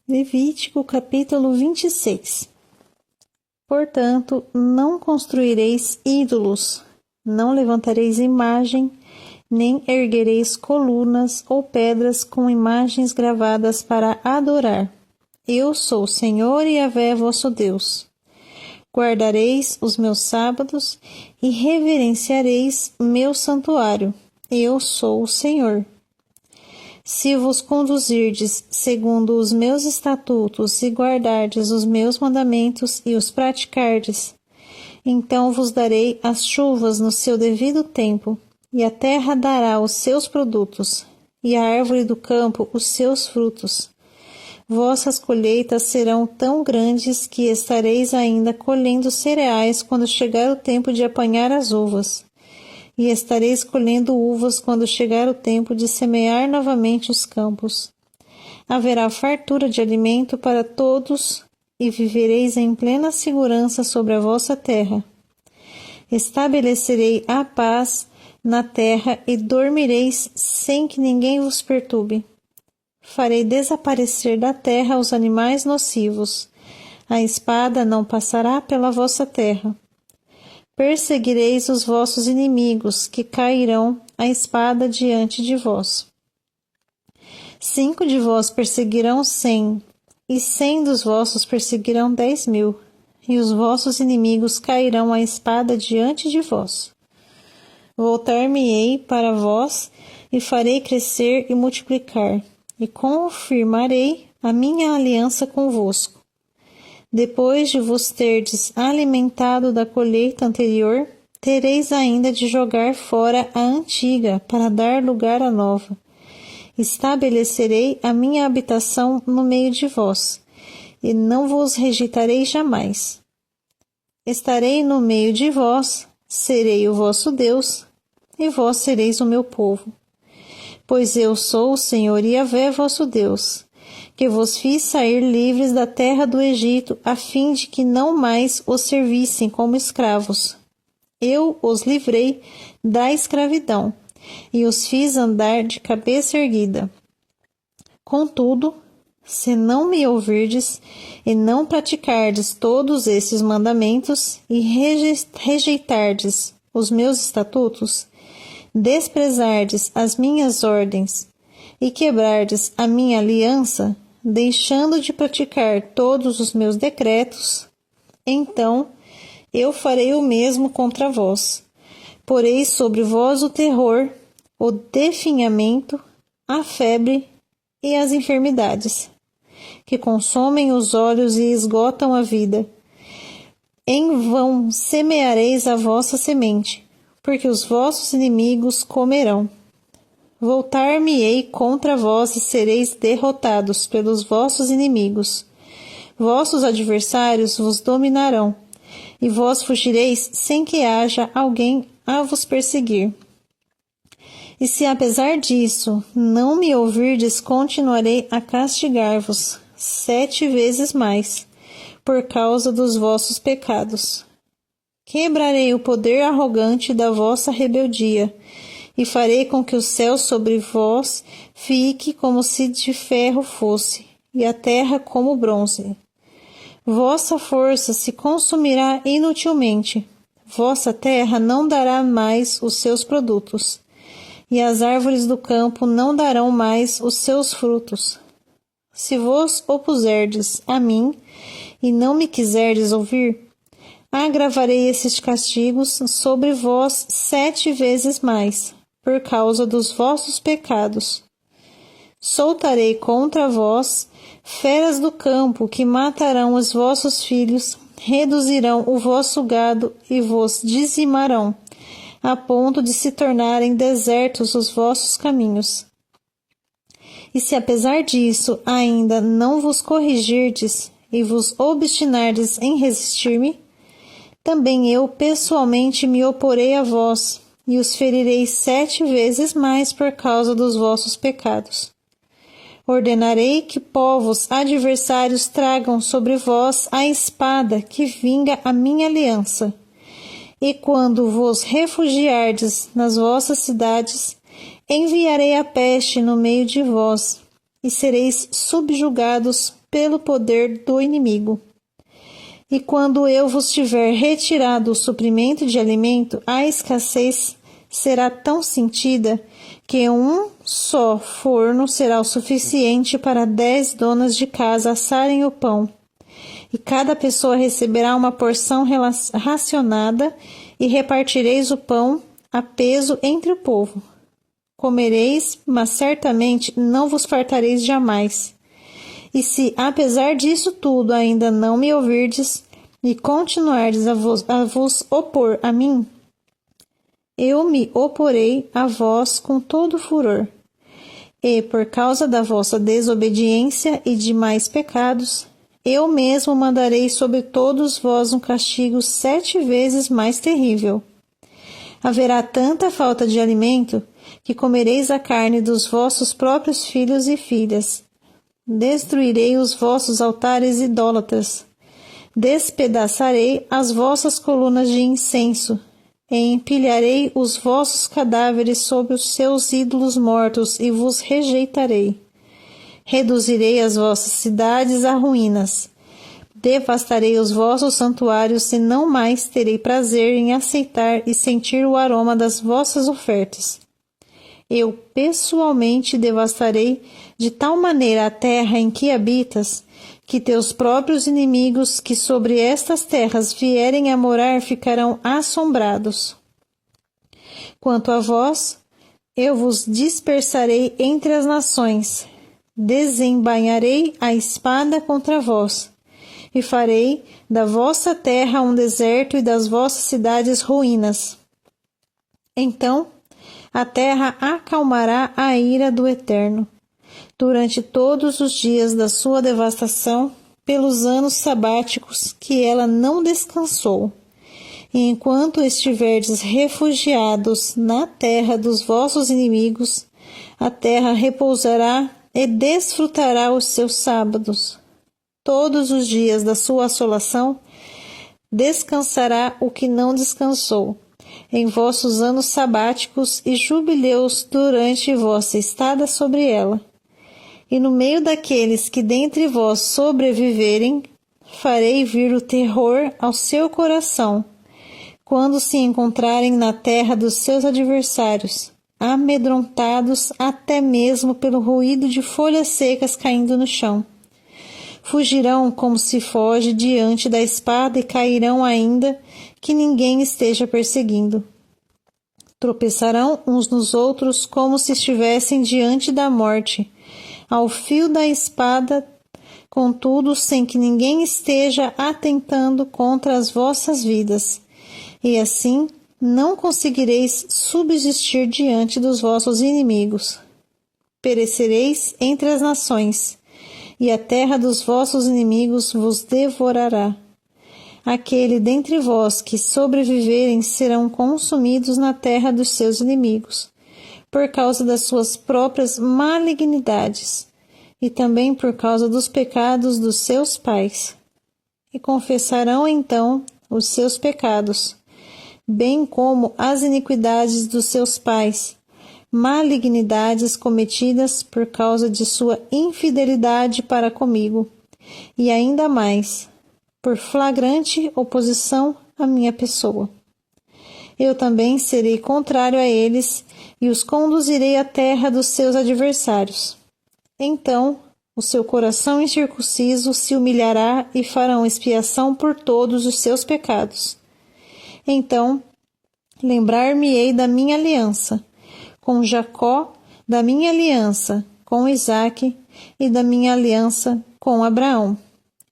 Levítico capítulo 26. Portanto, não construireis ídolos, não levantareis imagem, nem erguereis colunas ou pedras com imagens gravadas para adorar. Eu sou o Senhor Yahvé vosso Deus. Guardareis os meus sábados e reverenciareis meu santuário. Eu sou o Senhor. Se vos conduzirdes segundo os meus estatutos e guardardes os meus mandamentos e os praticardes, então vos darei as chuvas no seu devido tempo, e a terra dará os seus produtos, e a árvore do campo os seus frutos. Vossas colheitas serão tão grandes que estareis ainda colhendo cereais quando chegar o tempo de apanhar as uvas. E estareis colhendo uvas quando chegar o tempo de semear novamente os campos. Haverá fartura de alimento para todos, e vivereis em plena segurança sobre a vossa terra. Estabelecerei a paz na terra e dormireis sem que ninguém vos perturbe. Farei desaparecer da terra os animais nocivos. A espada não passará pela vossa terra. Perseguireis os vossos inimigos, que cairão a espada diante de vós. 5 de vós perseguirão 100, e 100 dos vossos perseguirão 10.000, e os vossos inimigos cairão a espada diante de vós. Voltar-me-ei para vós, e farei crescer e multiplicar, e confirmarei a minha aliança convosco. Depois de vos terdes alimentado da colheita anterior, tereis ainda de jogar fora a antiga para dar lugar à nova. Estabelecerei a minha habitação no meio de vós, e não vos rejeitarei jamais. Estarei no meio de vós, serei o vosso Deus, e vós sereis o meu povo. Pois eu sou o Senhor Yahvé vosso Deus, que vos fiz sair livres da terra do Egito, a fim de que não mais os servissem como escravos. Eu os livrei da escravidão, e os fiz andar de cabeça erguida. Contudo, se não me ouvirdes e não praticardes todos esses mandamentos, e rejeitardes os meus estatutos, desprezardes as minhas ordens, e quebrardes a minha aliança, deixando de praticar todos os meus decretos, então eu farei o mesmo contra vós. Porei sobre vós o terror, o definhamento, a febre e as enfermidades, que consomem os olhos e esgotam a vida. Em vão semeareis a vossa semente, porque os vossos inimigos comerão. Voltar-me-ei contra vós e sereis derrotados pelos vossos inimigos. Vossos adversários vos dominarão, e vós fugireis sem que haja alguém a vos perseguir. E se apesar disso não me ouvirdes, continuarei a castigar-vos 7 vezes mais, por causa dos vossos pecados. Quebrarei o poder arrogante da vossa rebeldia, e farei com que o céu sobre vós fique como se de ferro fosse, e a terra como bronze. Vossa força se consumirá inutilmente, vossa terra não dará mais os seus produtos, e as árvores do campo não darão mais os seus frutos. Se vos opuserdes a mim, e não me quiserdes ouvir, agravarei esses castigos sobre vós 7 vezes mais, por causa dos vossos pecados. Soltarei contra vós feras do campo que matarão os vossos filhos, reduzirão o vosso gado e vos dizimarão, a ponto de se tornarem desertos os vossos caminhos. E se apesar disso ainda não vos corrigirdes e vos obstinardes em resistir-me, também eu pessoalmente me oporei a vós, e os ferirei 7 vezes mais por causa dos vossos pecados. Ordenarei que povos adversários tragam sobre vós a espada que vinga a minha aliança. E quando vos refugiardes nas vossas cidades, enviarei a peste no meio de vós, e sereis subjugados pelo poder do inimigo. E quando eu vos tiver retirado o suprimento de alimento, a escassez será tão sentida que um só forno será o suficiente para 10 donas de casa assarem o pão. E cada pessoa receberá uma porção racionada, e repartireis o pão a peso entre o povo. Comereis, mas certamente não vos fartareis jamais. E se, apesar disso tudo, ainda não me ouvirdes e continuardes a vos opor a mim, eu me oporei a vós com todo furor. E, por causa da vossa desobediência e de mais pecados, eu mesmo mandarei sobre todos vós um castigo 7 vezes mais terrível. Haverá tanta falta de alimento que comereis a carne dos vossos próprios filhos e filhas. Destruirei os vossos altares idólatras. Despedaçarei as vossas colunas de incenso. E empilharei os vossos cadáveres sobre os seus ídolos mortos e vos rejeitarei. Reduzirei as vossas cidades a ruínas. Devastarei os vossos santuários e não mais terei prazer em aceitar e sentir o aroma das vossas ofertas. Eu pessoalmente devastarei de tal maneira a terra em que habitas, que teus próprios inimigos que sobre estas terras vierem a morar ficarão assombrados. Quanto a vós, eu vos dispersarei entre as nações, desembainharei a espada contra vós, e farei da vossa terra um deserto e das vossas cidades ruínas. Então, a terra acalmará a ira do Eterno, durante todos os dias da sua devastação, pelos anos sabáticos que ela não descansou. E enquanto estiverdes refugiados na terra dos vossos inimigos, a terra repousará e desfrutará os seus sábados. Todos os dias da sua assolação, descansará o que não descansou, em vossos anos sabáticos e jubileus durante vossa estada sobre ela. E no meio daqueles que dentre vós sobreviverem, farei vir o terror ao seu coração, quando se encontrarem na terra dos seus adversários, amedrontados até mesmo pelo ruído de folhas secas caindo no chão. Fugirão como se foge diante da espada e cairão ainda que ninguém esteja perseguindo. Tropeçarão uns nos outros como se estivessem diante da morte, ao fio da espada, contudo sem que ninguém esteja atentando contra as vossas vidas. E assim não conseguireis subsistir diante dos vossos inimigos. Perecereis entre as nações, e a terra dos vossos inimigos vos devorará. Aquele dentre vós que sobreviverem serão consumidos na terra dos seus inimigos, por causa das suas próprias malignidades, e também por causa dos pecados dos seus pais. E confessarão então os seus pecados, bem como as iniquidades dos seus pais, malignidades cometidas por causa de sua infidelidade para comigo, e ainda mais, por flagrante oposição à minha pessoa. Eu também serei contrário a eles e os conduzirei à terra dos seus adversários. Então, o seu coração incircunciso se humilhará e farão expiação por todos os seus pecados. Então, lembrar-me-ei da minha aliança com Jacó, da minha aliança com Isaque e da minha aliança com Abraão.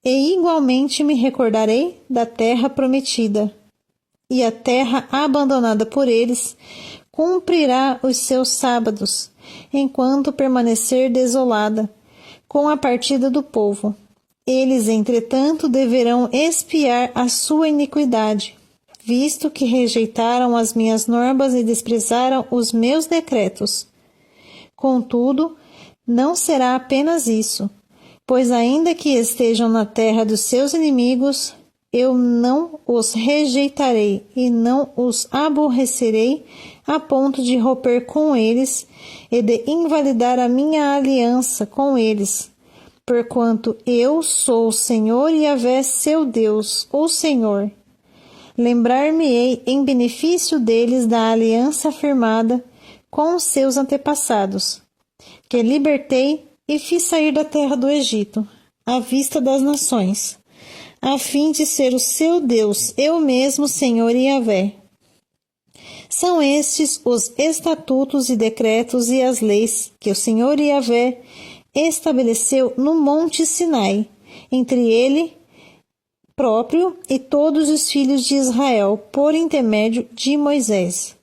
E igualmente me recordarei da terra prometida. E a terra abandonada por eles cumprirá os seus sábados, enquanto permanecer desolada, com a partida do povo. Eles, entretanto, deverão expiar a sua iniquidade, visto que rejeitaram as minhas normas e desprezaram os meus decretos. Contudo, não será apenas isso, pois ainda que estejam na terra dos seus inimigos, eu não os rejeitarei e não os aborrecerei a ponto de romper com eles e de invalidar a minha aliança com eles, porquanto eu sou o Senhor Yahvé, seu Deus, o Senhor. Lembrar-me-ei em benefício deles da aliança firmada com os seus antepassados, que libertei e fiz sair da terra do Egito, à vista das nações, a fim de ser o seu Deus, eu mesmo, Senhor Yahvé. São estes os estatutos e decretos e as leis que o Senhor Yahvé estabeleceu no monte Sinai, entre ele próprio e todos os filhos de Israel, por intermédio de Moisés.